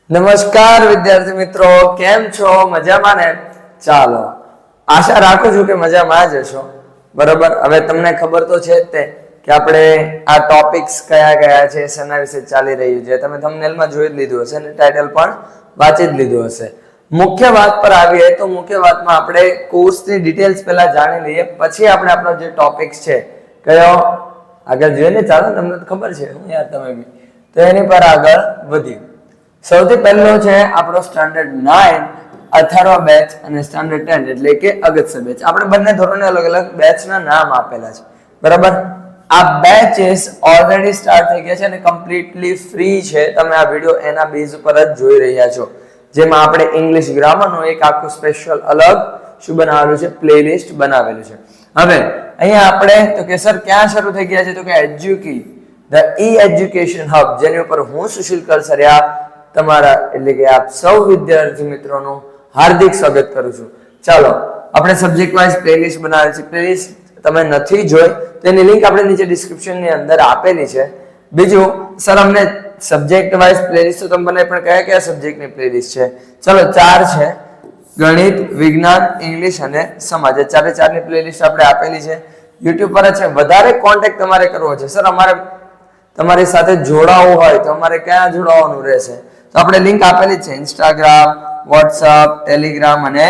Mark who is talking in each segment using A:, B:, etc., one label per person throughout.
A: નમસ્કાર વિદ્યાર્થી મિત્રો, કેમ છો? મજામાં ને? ચાલો, આશા રાખું છું કે મજામાં જ હશો. બરોબર, હવે તમને ખબર તો છે જ તે કે આપણે આ ટોપિક્સ કયા કયા છે, શેના વિશે ચાલી રહ્યું છે. તમે થંબનેલમાં જોઈ જ લીધું હશે ને ટાઇટલ પણ વાંચી જ લીધું હશે. મુખ્ય વાત પર આવીએ તો મુખ્ય વાતમાં આપણે કોર્સની ડિટેલ્સ પહેલા જાણી લઈએ, પછી આપણે આપણો જે ટોપિક્સ છે કયો આગળ જોઈએ ને. ચાલો, તમને ખબર છે હું યાર તમે બી તો એની પર આગળ વધીએ. સૌથી પહેલો છે આપણો સ્ટાન્ડર્ડ 9 અથર્વ બેચ અને સ્ટાન્ડર્ડ 10 એટલે કે અગત્ય બેચ. આપણે બંને ધોરણે અલગ અલગ બેચના નામ આપેલા છે. બરાબર, આ બેચેસ ઓલરેડી સ્ટાર્ટ થઈ ગયા છે અને કમ્પ્લીટલી ફ્રી છે. તમે આ વિડિયો એના બેઝ ઉપર જ જોઈ રહ્યા છો, જેમાં આપણે ઇંગ્લિશ ગ્રામરનું એક આખું સ્પેશિયલ અલગ શું બનાવેલું છે, પ્લેલિસ્ટ બનાવેલું છે. હવે અહીંયા આપણે તો કે સર ક્યાં શરૂ થઈ ગયા છે, તો કે એજ્યુકી ધ એજ્યુકેશન હબ, જેની ઉપર હું સુશીલ કલસરિયા તમારા એટલે કે આપ સૌ વિદ્યાર્થી મિત્રોનું હાર્દિક સ્વાગત કરું છું. ચાલો, આપણે સબ્જેક્ટ વાઇઝ પ્લેલિસ્ટ બનાવેલી છે. પ્લેલિસ્ટ તમે નથી જોઈ તેની લિંક આપણે નીચે ડિસ્ક્રિપ્શનની અંદર આપેલી છે. બીજું, સર અમને સબ્જેક્ટ વાઇઝ પ્લેલિસ્ટ તો તમને પણ કયા કયા સબ્જેક્ટની પ્લેલિસ્ટ છે? ચલો, 4 છે: ગણિત, વિજ્ઞાન, ઇંગ્લિશ અને સમાજ. ચારે ચારની પ્લેલિસ્ટ આપણે આપેલી છે. YouTube પર છે. વધારે કોન્ટેક્ટ તમારે કરવો છે, સર અમારે તમારી સાથે જોડાવવું હોય તો અમારે ક્યાં જોડાવવાનું રહેશે? તો આપણે લિંક આપેલી છે ઇન્સ્ટાગ્રામ, વોટ્સઅપ, ટેલિગ્રામ અને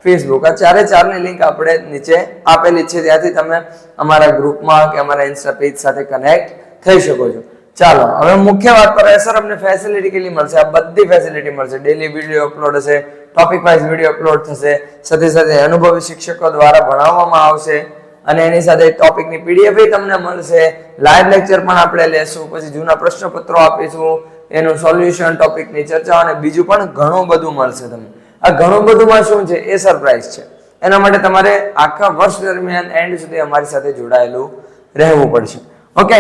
A: ફેસબુક. આ ચારે ચારની લિંક આપણે નીચે આપેલી છે. ત્યાંથી તમે અમારા ગ્રુપમાં કે અમારા ઇન્સ્ટા પેજ સાથે કનેક્ટ થઈ શકો છો. ચાલો, હવે મુખ્ય વાત પર સર અમને ફેસિલિટી કેટલી મળશે? આ બધી ફેસિલિટી મળશે. ડેલી વિડીયો અપલોડ હશે, ટોપિક વાઇઝ વિડીયો અપલોડ થશે, સાથે સાથે અનુભવી શિક્ષકો દ્વારા ભણાવવામાં આવશે અને એની સાથે ટોપિકની પીડીએફ તમને મળશે. લાઈવ લેક્ચર પણ આપણે લેશું, પછી જૂના પ્રશ્નપત્રો આપીશું, એનું સોલ્યુશન, ટોપિકની ચર્ચા અને બીજું પણ ઘણું બધું મળશે તમને. આ ઘણું બધુંમાં શું છે એ સરપ્રાઈઝ છે. એના માટે તમારે આખા વર્ષ દરમિયાન એન્ડ સુધી અમારી સાથે જોડાયેલું રહેવું પડશે. ઓકે,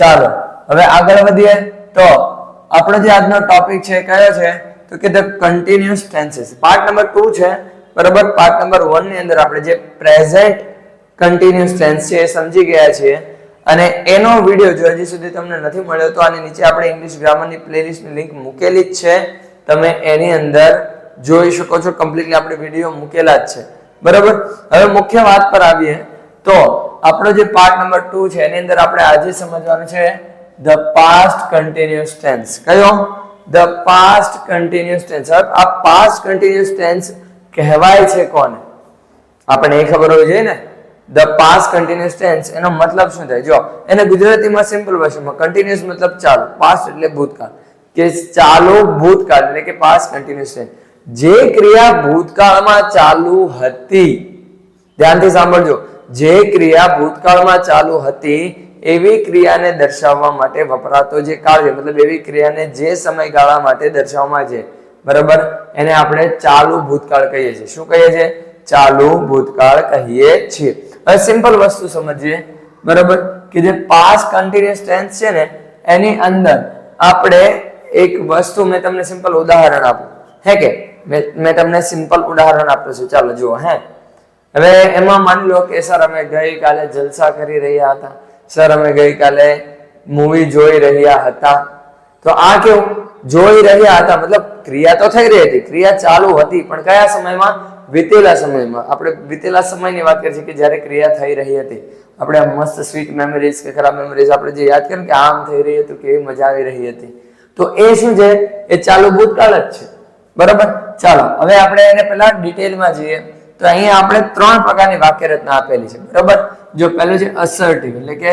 A: ચાલો હવે આગળ વધીએ. તો આપણો જે આજનો ટોપિક છે કયો છે, તો કે the continuous tenses. Part number 2 છે. બરાબર, પાર્ટ નંબર 1 ની અંદર આપણે જે પ્રેઝન્ટ કન્ટિન્યુઅસ ટેન્સ છે એ સમજી ગયા છીએ અને એનો વિડિયો જો હજી સુધી તમને નથી મળ્યો તો આની નીચે આપણે ઇંગ્લિશ ગ્રામરની પ્લેલિસ્ટની લિંક મૂકેલી જ છે. તમે એની અંદર જોઈ શકો છો. કમ્પ્લીટલી આપણે વિડિયો મૂકેલા જ છે. બરાબર, હવે મુખ્ય વાત પર આવીએ તો આપણો જે પાર્ટ નંબર 2 છે એની અંદર આપણે આજે સમજવાનું છે ધ પાસ્ટ કન્ટિન્યુઅસ ટેન્સ. કયો? The past continuous tense. આ પાસ્ટ કન્ટિન્યુઅસ ટેન્સ કહેવાય છે કોને? આપણે એ ખબર હોવી જોઈએ ને. ધ પાસ્ટ કન્ટિન્યુઅસ ટેન્સ એનો મતલબ શું થાય? જો એને ગુજરાતીમાં સિમ્પલ ભાષામાં કન્ટિન્યુઅસ મતલબ ચાલુ, પાસ્ટ એટલે ભૂતકાળ, કે ચાલુ ભૂતકાળ એટલે કે પાસ્ટ કન્ટિન્યુઅસ ટેન્સ. જે ક્રિયા ભૂતકાળમાં ચાલુ હતી, ધ્યાનથી સાંભળજો, જે ક્રિયા ભૂતકાળમાં ચાલુ હતી એવી ક્રિયાને દર્શાવવા માટે વપરાતો જે કાળ છે, મતલબ એવી ક્રિયાને જે સમયગાળા માટે દર્શાવવામાં છે, બરાબર, એને આપણે ચાલુ ભૂતકાળ કહીએ છીએ. શું કહીએ છીએ? ચાલુ ભૂતકાળ કહીએ છીએ. હવે સિમ્પલ વસ્તુ સમજીએ. બરાબર, કે જે પાસ્ટ કન્ટિન્યુઅસ ટેન્સ છે ને એની અંદર આપણે એક વસ્તુ મેં તમને સિમ્પલ ઉદાહરણ આપું હે કે મેં તમને સિમ્પલ ઉદાહરણ આપ્યું છે. ચાલો જુઓ. હે, હવે એમાં માની લો કે સર અમે ગઈકાલે જલસા કરી રહ્યા હતા, સર અમે ગઈકાલે મૂવી જોઈ રહ્યા હતા. તો આ કેવું? જોઈ રહ્યા હતા મતલબ ક્રિયા તો થઈ રહી હતી, ક્રિયા ચાલુ હતી, પણ કયા સમયમાં? વીતેલા સમયમાં. આપણે વીતેલા સમયની વાત કરીએ છીએ કે જ્યારે ક્રિયા થઈ રહી હતી. આપણે મસ્ત સ્વીટ મેમરીઝ કે ખરાબ મેમરીઝ આપણે જે યાદ કરીએ કે આમ થઈ રહી હતું, કેવી મજા આવી રહી હતી, તો એ શું છે? એ ચાલુ ભૂતકાળ જ છે. બરાબર, ચાલો હવે આપણે એને પહેલા ડિટેલમાં જઈએ. તો અહીંયા આપણે 3 પ્રકારની વાક્ય રચના આપેલી છે. બરાબર, જો પહેલું છે અસર્ટિવ એટલે કે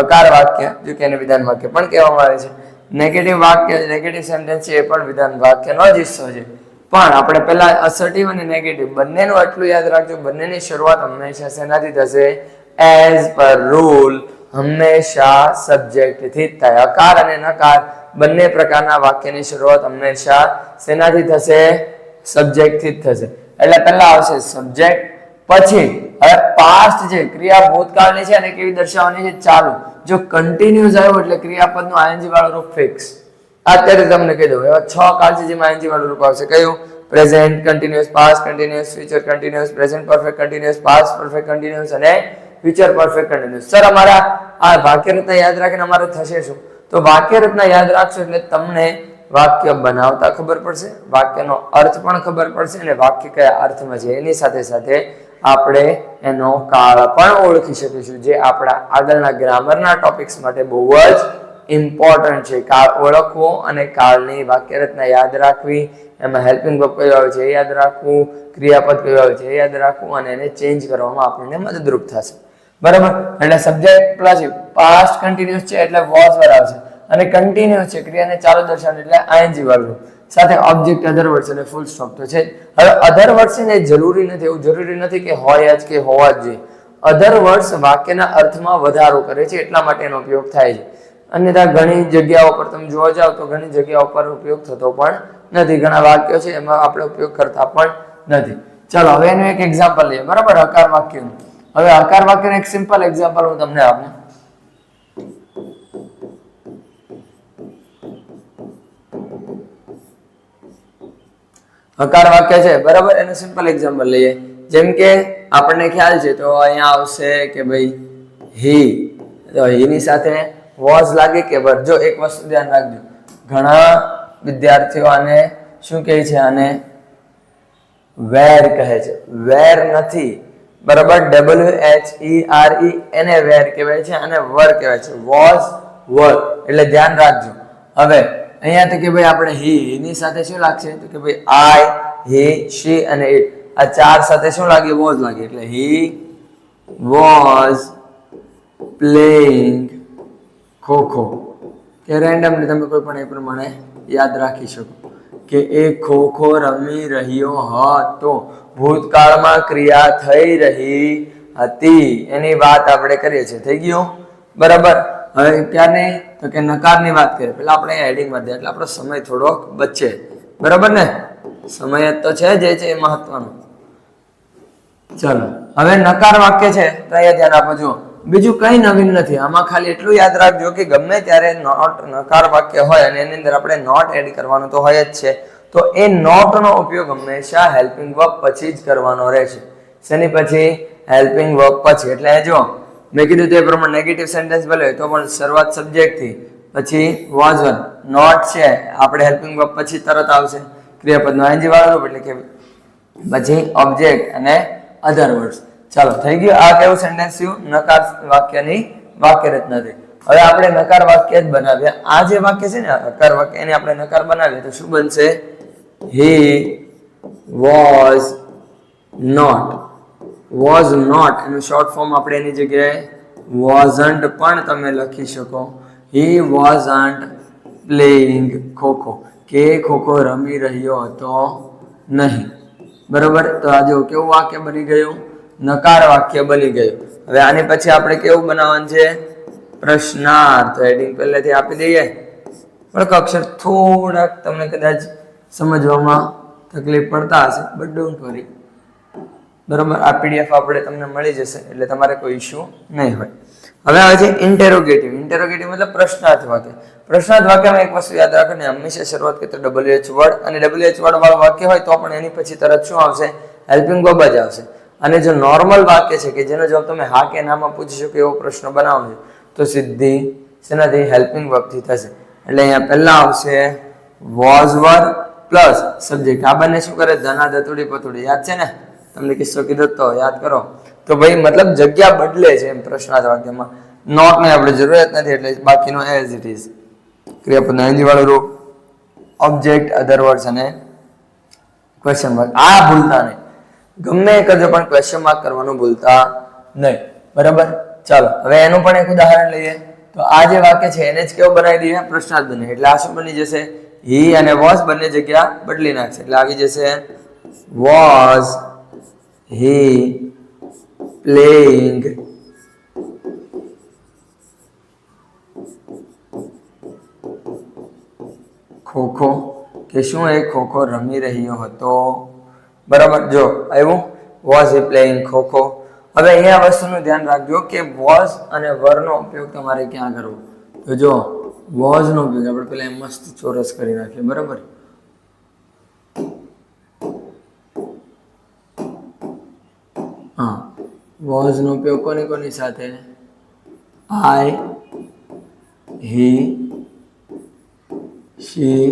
A: હકાર વાક્ય, જો કે એને વિધાન વાક્ય પણ કહેવામાં આવે છે. નેગેટિવ વાક્ય, નેગેટિવ સેન્ટેન્સ છે એ પણ વિધાન વાક્યનો જ હિસ્સો છે. પણ આપણે પહેલા અસર્ટિવ અને નેગેટિવ બંનેનું આટલું યાદ રાખજો, બંનેની શરૂઆત હંમેશા શેનાથી થશે? એઝ પર રૂલ હંમેશા સબ્જેક્ટથી જ થાય. હકાર અને નકાર બંને પ્રકારના વાક્યની શરૂઆત હંમેશા શેનાથી થશે? સબ્જેક્ટથી જ થશે. એટલે પહેલા આવશે સબ્જેક્ટ, પછી હવે પાસ્ટ છે, ક્રિયા ભૂતકાળની છે અને કેવી દર્શાવવાની છે? ચાલુ. જો કન્ટિન્યુઅસ આવ્યો એટલે ક્રિયાપદનું આઈએનજી વાળું રૂપ ફિક્સ. અત્યારે તમને કહી દઉં, એવા 6 કાળ છે જેમાં આઈએનજી વાળું રૂપ આવશે. કયું? Present continuous, past continuous, future continuous, present perfect continuous, past perfect continuous અને ફ્યુચર પરફેક્ટ કન્ટિન્યુઅસ. સર અમારા આ વાક્ય રચના યાદ રાખીને અમારે થશે શું? તો વાક્ય રચના યાદ રાખશો એટલે તમને વાક્ય બનાવતા ખબર પડશે, વાક્યનો અર્થ પણ ખબર પડશે અને વાક્ય કયા અર્થમાં છે એની સાથે સાથે આપણે એનો કાળ પણ ઓળખી શકીશું, જે આપણા આગળના ગ્રામરના ટોપિક્સ માટે બહુ જ ઇમ્પોર્ટન્ટ છે. કાળ ઓળખવો અને કાળની વાક્ય રચના યાદ રાખવી, એમાં હેલ્પિંગ વર્બ કયો આવે છે એ યાદ રાખવું, ક્રિયાપદ કયો આવે છે એ યાદ રાખવું અને એને ચેન્જ કરવામાં આપણને મદદરૂપ થશે. બરાબર. એટલે સબ્જેક્ટ પ્લસ પાસ્ટ કન્ટિન્યુઅસ છે એટલે વોઝ વર્બ આવશે અને કન્ટિન્યુઅસ છે ક્રિયાને ચાલુ દર્શાવવાનું એટલે આઈએનજી વર્બ સાથે ઓબ્જેક્ટ અધર વર્ડ્સ અને ફૂલ સ્ટોપ તો છે. હવે અધર વર્ડ્સ ને જરૂરી નથી, એવું જરૂરી નથી કે હોય જ કે હોવા જ જોઈએ. અધર વર્ડ્સ વાક્યના અર્થમાં વધારો કરે છે એટલા માટે એનો ઉપયોગ થાય છે. અન્યથા ઘણી જગ્યાઓ પર તમે જોવા જાવ તો ઘણી જગ્યાઓ પર ઉપયોગ થતો પણ નથી. ઘણા વાક્યો છે એમાં આપણે ઉપયોગ કરતા પણ નથી. ચાલો હવે એનું એક એક્ઝામ્પલ લઈએ. બરાબર. હકાર વાક્યનું. હવે હકાર વાક્યનું એક સિમ્પલ એક્ઝામ્પલ હું તમને આપું. હકાર વાક્ય છે બરાબર, એનું સિમ્પલ એક્ઝામ્પલ લઈએ. જેમ કે આપણને ખ્યાલ છે તો અહીંયા આવશે કે ભાઈ હી, તો હી ની સાથે વોઝ લાગે કે વર. જો એક વસ્તુ ધ્યાન રાખજો, ઘણા વિદ્યાર્થીઓ આને શું કહે છે, આને વેર કહે છે, વેર નથી. બરાબર. WHERE એને વેર કહેવાય છે અને વર કહેવાય છે. વોઝ વર એટલે ધ્યાન રાખજો. હવે અહીંયા તો કે ભાઈ આપણે હી ની સાથે શું લાગશે તો કે ભાઈ આઈ, હી, શી અને ઇટ, આ ચાર સાથે શું લાગે વોઝ લાગે એટલે હી વોઝ પ્લેઇંગ ખોખો. કે રેન્ડમલી તમે કોઈ પણ એ પ્રમાણે યાદ રાખી શકો કે એ ખોખો રમી રહ્યો હતો. ભૂતકાળમાં ક્રિયા થઈ રહી હતી એની વાત આપણે કરીએ છીએ. થઈ ગયું. બરાબર. હવે ક્યારની તો કે નકારની વાત કરીએ. પેલા આપણે હેડિંગમાં દે એટલે આપણો સમય થોડોક બચે. બરાબર ને, સમય તો છે જે છે એ મહત્વનો. ચાલો હવે નકાર વાક્ય છે તો અહીંયા ધ્યાન આપો. જો બીજું કઈ નવીન નથી આમાં, ખાલી એટલું યાદ રાખજો કે ગમે ત્યારે નોટ નકાર વાક્ય હોય અને એની અંદર આપણે નોટ એડ કરવાનું તો હોય જ છે, તો એ નોટ નો ઉપયોગ હંમેશા હેલ્પિંગ વર્બ પછી જ કરવાનો રહેશે. શેની પછી? હેલ્પિંગ વર્બ પછી. એટલે જો મેં કીધું તે પ્રમાણે નેગેટિવ સેન્ટેન્સ બોલે તો પણ શરૂઆત સબ્જેક્ટ થી, પછી વોઝ વન, નોટ છે આપણે હેલ્પિંગ વર્બ પછી તરત આવશે, ક્રિયાપદનો આઈએનજી વાળો એટલે કે પછી ઓબ્જેક્ટ અને અધર વર્ડ્સ. ચાલો થઈ ગયું. આ કેવું સેન્ટેન્સ થયું? નકાર વાક્યની વાક્ય રચના થઈ. હવે આપણે નકાર વાક્ય જ બનાવ્યા. આ જે વાક્ય છે ને નકાર વાક્ય, એને આપણે નકાર બનાવીએ તો શું બનશે? He was not. Was not એનું શોર્ટ ફોર્મ આપણે એની જગ્યાએ wasn't પણ તમે લખી શકો. He wasn't playing ખોખો, કે ખોખો રમી રહ્યો હતો નહીં. બરોબર. તો આ જો કેવું વાક્ય બની ગયું? નકાર વાક્ય બની ગયું. હવે આની પછી આપણે કેવું બનાવવાનું છે? પ્રશ્નાર્થ. હેડિંગ પહેલેથી આપી દઈએ. પણ અક્ષર થોડાક તમને કદાચ સમજવામાં તકલીફ પડતા હશે, બટ ડોન્ટ વરી. બરોબર. આ પીડીએફ આપણે તમને મળી જશે એટલે તમારે કોઈ ઇશ્યુ નહીં હોય. હવે આવે છે ઇન્ટેરોગેટિવ. ઇન્ટેરોગેટિવ મતલબ પ્રશ્નાર્થ વાક્ય. પ્રશ્નાર્થ વાક્યમાં એક વસ્તુ યાદ રાખો ને, હંમેશા શરૂઆત કરતા WH વર્ડ, અને WH વર્ડ વાળું વાક્ય હોય તો પણ એની પછી તરત શું આવશે? હેલ્પિંગ વર્બ જ આવશે. અને જો નોર્મલ વાક્ય છે કે જેનો જવાબ તમે હા કે નામાં પૂછી શકો એવો પ્રશ્ન બનાવો છો તો સીધી શેનાથી? હેલ્પિંગ વર્બ થી થશે. એટલે અહીંયા પહેલા આવશે વોઝ વર્બ પ્લસ સબ્જેક્ટ. આ બંને શું કરે? ધના ધતુડી પતુડી. યાદ છે ને? તમને કિસ્સો કીધો તો યાદ કરો. તો ભાઈ મતલબ જગ્યા બદલે છે એમ પ્રશ્નાર્થ વાક્યમાં. નોટ ની આપણે જરૂરિયાત નથી એટલે બાકીનો એઝ ઇટ ઇઝ. ક્રિયાપદ આઈએનજી વાળું રૂપ, ઓબ્જેક્ટ, અધર વર્ડ્સ અને ક્વેશ્ચન માર્ક. આ ભૂલતા નહીં. ગમે એ કરજો પણ ક્વેશ્ચન માર્ક કરવાનું ભૂલતા નહીં. બરાબર. ચાલો હવે એનું પણ એક ઉદાહરણ લઈએ. તો આ જે વાક્ય છે એને જ કેવું બનાવી દઈએ? પ્રશ્નાર્થ બને. એટલે આ શું બની જશે? હી અને વોઝ બંને જગ્યા બદલી નાખશે એટલે આવી જશે વોઝ હી પ્લેઇંગ ખોખો, કે શું એ ખોખો રમી રહ્યો હતો. બરાબર. જો આવ્યું વોઝ હી પ્લેઇંગ ખોખો. હવે અહીંયા વસ્તુનું ધ્યાન રાખજો કે વોઝ અને વર નો ઉપયોગ તમારે ક્યાં કરવો. તો જો વોઝ નો ઉપયોગ આપણે પેલા મસ્ત ચોરસ કરી નાખીએ. બરાબર. હા, વોઝ નો ઉપયોગ કોની કોની સાથે? આઈ, હી, શી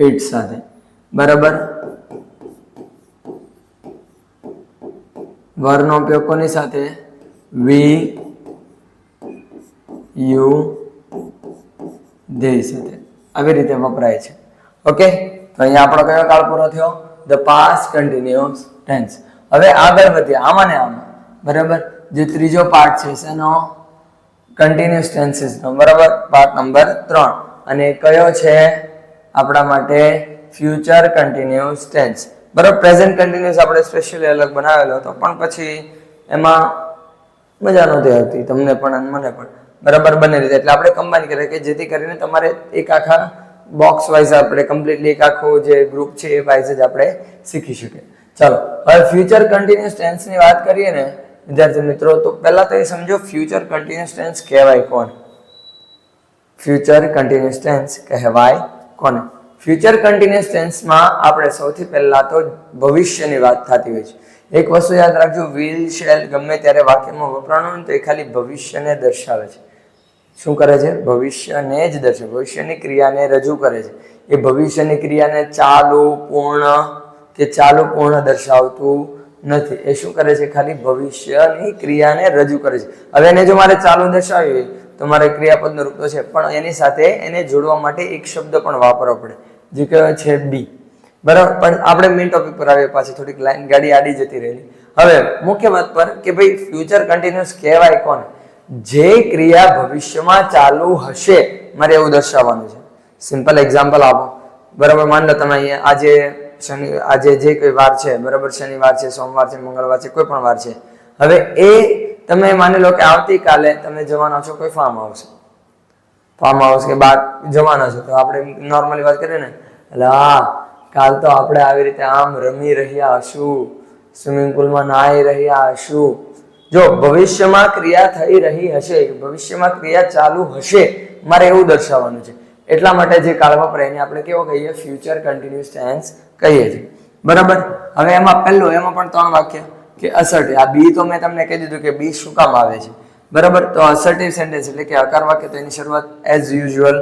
A: ઇટ સાથે, બરાબર. વરનો ઉપયોગ કોની સાથે? વી, યુ, ધે સાથે આવી રીતે વપરાય છે. ઓકે, તો અહીંયા આપણો કયો કાળ પૂરો થયો? The past continuous tense. હવે આગળ વધીએ આમાં ને આમાં, બરાબર. જે ત્રીજો પાર્ટ છે શેનો? કન્ટિન્યુઅસ ટેન્સીસ નો, બરાબર. પાર્ટ નંબર 3 અને કયો છે આપણા માટે? ફ્યુચર કન્ટિન્યુઅસ ટેન્સ, બરાબર. પ્રેઝન્ટ કન્ટિન્યુઅસ આપણે સ્પેશિયલી અલગ બનાવેલો હતો, પણ પછી એમાં મજા નહોતી આવતી તમને પણ અને મને પણ, બરાબર. બંને રીતે એટલે આપણે કમ્બાઈન કરીએ કે જેથી કરીને તમારે એક આખા બોક્સ વાઇઝ આપણે કમ્પ્લીટલી એક આખું જે ગ્રુપ છે એ વાઇઝ જ આપણે શીખી શકીએ. ચાલો હવે ફ્યુચર કન્ટિન્યુઅસ ટેન્સ ની વાત કરીએ ને વિદ્યાર્થી મિત્રો, તો પહેલા તો એ સમજો ફ્યુચર કન્ટિન્યુઅસ ટેન્સ કહેવાય કોને? ફ્યુચર કન્ટિન્યુઅસ ટેન્સ કહેવાય કોને? ફ્યુચર કન્ટિન્યુઅસ ટેન્સમાં આપણે સૌથી પહેલા તો ભવિષ્યની વાત થતી હોય છે. એક વસ્તુ યાદ રાખજો, વિલ, શેલ ગમે ત્યારે વાક્યમાં વપરાણું હોય તો એ ખાલી ભવિષ્યને દર્શાવે છે. શું કરે છે? ભવિષ્યને જ દર્શાવે, ભવિષ્યની ક્રિયાને રજૂ કરે છે. એ ભવિષ્યની ક્રિયાને ચાલુ, પૂર્ણ કે ચાલુ પૂર્ણ દર્શાવતું નથી. એ શું કરે છે? ખાલી ભવિષ્યની ક્રિયાને રજૂ કરે છે. હવે એને જો મારે ચાલુ દર્શાવી હોય તો મારે ક્રિયાપદનો રૂપ તો છે, પણ એની સાથે એને જોડવા માટે એક શબ્દ પણ વાપરવો પડે, જે કહેવાય છે બી, બરાબર. પણ આપણે મેઇન ટોપિક પર આવીએ, પાછી થોડીક લાઈન ગાડી આડી જતી રહેલી. હવે મુખ્ય વાત પર કે ભાઈ ફ્યુચર કન્ટિન્યુઅસ કહેવાય કોને? જે ક્રિયા ભવિષ્યમાં ચાલુ હશે, મારે એવું દર્શાવવાનું છે. સિમ્પલ એક્ઝામ્પલ આપો, બરાબર. માન લો તમે અહીંયા આજે જે કોઈ વાર છે, બરાબર, શનિવાર છે, સોમવાર છે, મંગળવાર છે, કોઈ પણ વાર છે. હવે એ તમે માની લો કે આવતીકાલે તમે જવાના છો કોઈ ફાર્મ હાઉસ કે બહાર જવાના છો, તો આપણે નોર્મલી વાત કરીએ ને, એટલે હા કાલ તો આપણે આવી રીતે આમ રમી રહ્યા હશું, સ્વિમિંગ પુલમાં નાહી રહ્યા હશું. જો ભવિષ્યમાં ક્રિયા થઈ રહી હશે, ભવિષ્યમાં ક્રિયા ચાલુ હશે, મારે એવું દર્શાવવાનું છે. એટલા માટે જે કાળ વપરાય એને આપણે કેવો કહીએ? ફ્યુચર કન્ટિન્યુઅસ ટેન્સ કહીએ છીએ, બરાબર. હવે એમાં પહેલું, એમાં પણ 3 વાક્ય કે અસર્ટિવ. આ બી તો મેં તમને કહી દીધું કે બી શું કામ આવે છે, બરાબર. તો અસર્ટિવ સેન્ટેન્સ એટલે કે હકાર વાક્ય, તો એની શરૂઆત એઝ યુઝ્યુઅલ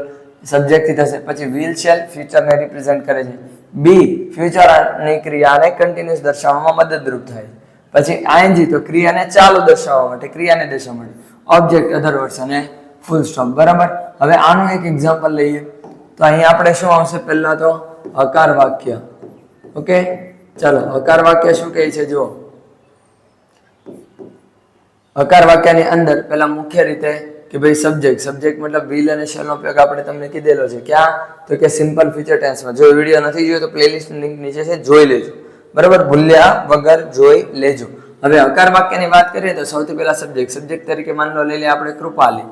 A: સબ્જેક્ટ થી થશે, પછી વિલ, શેલ ફ્યુચરને રિપ્રેઝન્ટ કરે છે. બી ફ્યુચરની ક્રિયાને કન્ટિન્યુઅસ દર્શાવવામાં મદદરૂપ થાય છે. પછી આઈએનજી તો ક્રિયાને ચાલુ દર્શાવવા માટે, ક્રિયાને દર્શાવવા માટે. ઓબ્જેક્ટ, અધર વર્ડ્સ અને ફૂલ સ્ટોપ, બરાબર. હવે આનું એક એક્ઝામ્પલ લઈએ તો અહીંયા આપણે શું આવશે? પહેલા તો હકાર વાક્ય. ઓકે, ચાલો હકાર વાક્ય શું કહે છે જુઓ. હકાર વાક્યની અંદર પહેલા મુખ્ય રીતે કે ભાઈ સબ્જેક્ટ મતલબ વિલ અને શેલ નો ઉપયોગ આપણે તમને કીધેલો છે. ક્યાં? તો કે સિમ્પલ ફ્યુચર ટેન્સમાં. જો વિડીયો નથી જોયો તો પ્લેલિસ્ટ લિંક નીચે છે, જોઈ લેજો, બરાબર. ભૂલ્યા વગર જોઈ લેજો. હવે હકાર વાક્યની વાત કરીએ તો સૌથી પહેલા સબ્જેક્ટ તરીકે માની લો લઈ લે આપણે કૃપાલી,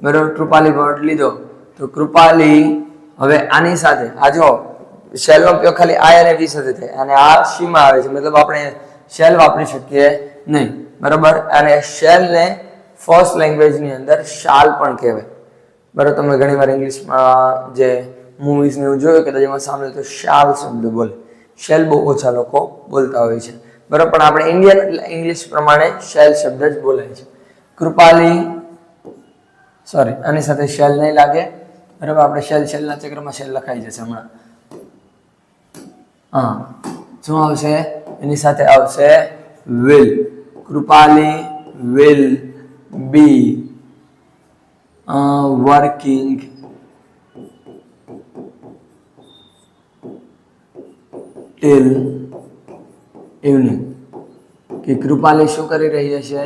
A: બરાબર. કૃપાલી વર્ડ લીધો તો કૃપાલી. હવે આની સાથે આ જો શેલ નો ઉપયોગ ખાલી આઈ અને વી સાથે થાય, અને આ શી માં આવે છે, મતલબ આપણે શેલ વાપરી શકીએ નહીં, બરાબર. અને શેલ ને ફર્સ્ટ લેંગ્વેજ ની અંદર શાલ પણ કહેવાય, બરાબર. તમે ઘણી વાર ઇંગ્લિશમાં જે મૂવીઝ ને એવું જોયું કે જેમાં સાંભળે તો શાલ શબ્દ બોલે. શેલ બહુ ઓછા લોકો બોલતા હોય છે, બરાબર. પણ આપણે ઇન્ડિયન ઇંગ્લિશ પ્રમાણે શેલ શબ્દ જ બોલાય છે. કૃપાલી, સોરી આની સાથે શેલ નહીં લાગે, બરાબર. આપણે શેલના ચક્રમાં શેલ લખાઈ જશે હમણાં. હા, શું આવશે? એની સાથે આવશે will. Krupali will be working till evening. કે કૃપાલી શું કરી રહી હશે?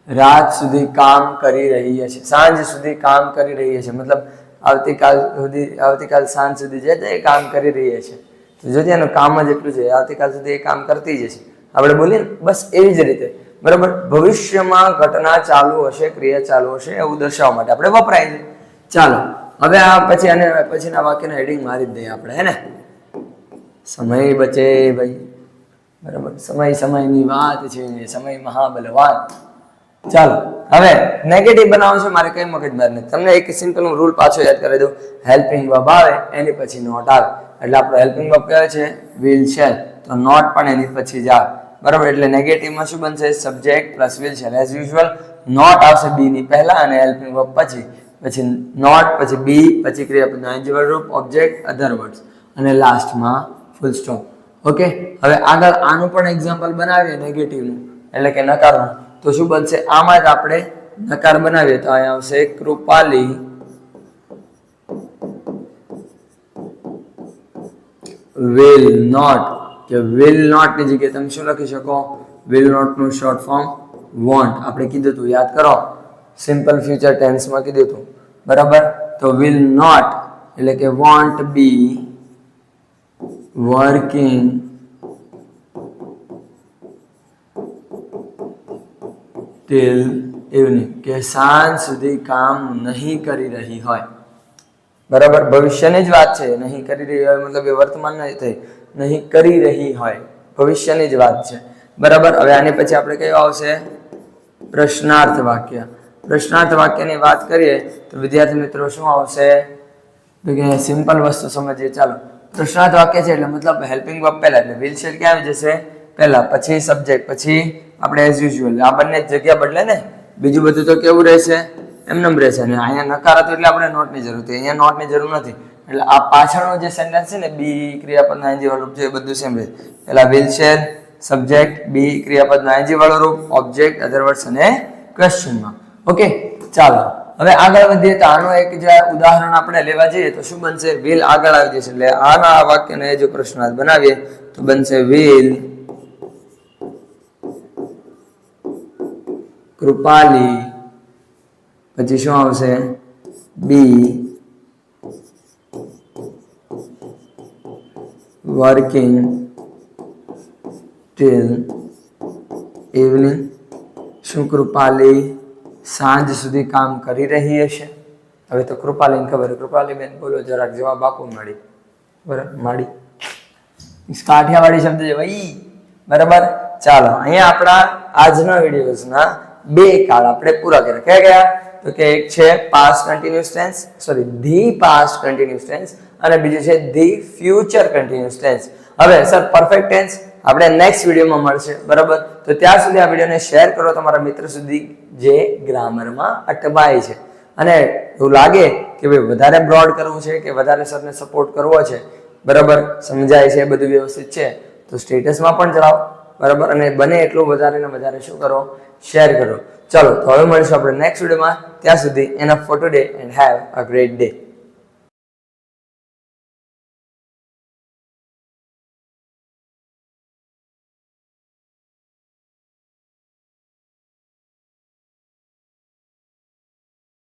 A: રાત સુધી કામ કરી રહી હશે, સાંજ સુધી કામ કરી રહી હશે, મતલબ આવતીકાલ સાંજ સુધી જે કામ કરી રહી હશે. જો એનું કામ જ એટલું છે, આવતીકાલ સુધી એ કામ કરતી જ છે. આપણે બોલીએ ને બસ એવી જ રીતે, બરાબર. ભવિષ્યમાં ઘટના ચાલુ હશે, ક્રિયા ચાલુ હશે એવું દર્શાવવા માટે આપણે વપરાય છે. ચાલો હવે આ પછી અને પછીના વાક્યને હેડિંગ મારી જ દઈએ આપણે, હે ને. સમય બચે ભાઈ, બરાબર. સમયની વાત છે, સમય મહાબલવાન. ચાલો હવે નેગેટિવ બનાવો છે, મારે કઈ મગજમાર નથી. તમને એક સિમ્પલ હું રૂલ પાછો યાદ કરી દઉં. હેલ્પિંગ વર્બ આવે એની પછી નોટ આવે, એટલે આપણો હેલ્પિંગ વર્બ કયો છે? Will shell. તો નોટ પણ એની પછી જ આવે, બરાબર. એટલે નેગેટિવમાં શું બનશે? Subject plus will shall as usual. Not આવશે બી ની પહેલા અને હેલ્પિંગ વર્બ પછી. પછી નોટ, પછી બી, પછી ક્રિયાપદનું ing વાળું રૂપ, ઓબ્જેક્ટ, અધર વર્ડ્સ અને લાસ્ટમાં ફૂલ સ્ટોપ. ઓકે, હવે આગળ આનું પણ એક્ઝામ્પલ બનાવીએ નેગેટિવનું, એટલે કે નકારનું. તો શું બનશે? આમાં જ આપણે નકાર બનાવીએ તો અહીંયા આવશે કૃપાલી will not, કે will not ની જગ્યાએ તમે શું લખી શકો? will not નું શોર્ટ ફોર્મ won't. આપણે કીધું હતું, યાદ કરો, સિમ્પલ ફ્યુચર ટેન્સમાં કીધું હતું, બરાબર? તો will not એટલે કે won't be working till evening, કે સાંજ સુધી કામ નહીં કરી રહી હોય. બરાબર, ભવિષ્યની જ વાત છે. નહીં કરી રહી હોય મતલબ એ વર્તમાન નહીં થઈ, નહીં કરી રહી હોય, ભવિષ્યની જ વાત છે. બરાબર, હવે આની પછી આપણે કયું આવશે? પ્રશ્નાર્થ વાક્ય. પ્રશ્નાર્થ વાક્યની વાત કરીએ તો વિદ્યાર્થી મિત્રો શું આવશે? તો કે સિમ્પલ વસ્તુ સમજીએ. ચાલો, પ્રશ્નાર્થ વાક્ય છે એટલે મતલબ હેલ્પિંગ વર્બ પહેલા, એટલે વિલ શેલ ક્યાં આવી જશે? પહેલા, પછી સબ્જેક્ટ, પછી આપણે એઝ યુઝ્યુઅલ. આ બંને જગ્યા બદલે ને, બીજું બધું તો કેવું રહેશે? એમનેમ રહેશે. અને અહીંયા નકાર હતો એટલે આપણે નોટની જરૂર હતી, અહીંયા નોટની જરૂર નથી. એટલે આ પાછળનો જે સેન્ટેન્સ છે ને, બી ક્રિયાપદના ing વાળું રૂપ છે, એ બધું સેમ રહે. પહેલા વિલ શેલ, સબ્જેક્ટ, બી ક્રિયાપદના ing વાળું રૂપ, ઓબ્જેક્ટ, અધર વર્ડ્સ અને ક્વેશ્ચન માર્ક. ઓકે, ચાલો હવે આગળ વધીએ. તો આનું એક જે ઉદાહરણ આપણે લેવા જઈએ તો શું બનશે? વિલ આગળ આવી જશે, એટલે આના આ વાક્યને જો પ્રશ્નાર્થ બનાવીએ તો બનશે વિલ કૃપાલી, પછી શું આવશે? બી વર્કિંગ ટિલ ઇવનિંગ. શું કૃપાલી સાંજ સુધી કામ કરી રહી હશે? હવે તો કૃપાલીને ખબર. કૃપાલી બેન બોલો, જરાક જવાબ આપો. માડી, બરાબર, માડી કાઠિયાવાડી શબ્દ છે ભાઈ, બરાબર. ચાલો, અહીંયા આપણા આજના વિડીયોઝના બે કાળ આપણે પૂરા કર્યા. કયા ગયા? તો કે એક છે past continuous tense, sorry the past continuous tense, અને બીજું છે ધી ફ્યુચર કન્ટિન્યુઅસ ટેન્સ. હવે સર પરફેક્ટ ટેન્સ આપણે નેક્સ્ટ વિડીયોમાં મળશે, બરાબર? તો ત્યાં સુધી આ વિડીયોને શેર કરો તમારા મિત્ર સુધી જે ગ્રામરમાં અટવાય છે. અને એવું લાગે કે ભાઈ વધારે બ્રોડ કરવું છે કે વધારે સરને સપોર્ટ કરવો છે, બરાબર, સમજાય છે, બધું વ્યવસ્થિત છે, તો સ્ટેટસમાં પણ ચલાવો, બરાબર. અને બને એટલું વધારે ને વધારે શું કરો? શેર કરો. ચલો, તો હવે મળીશું આપણે નેક્સ્ટ વિડીયોમાં. ત્યાં સુધી enough four today and have a great day.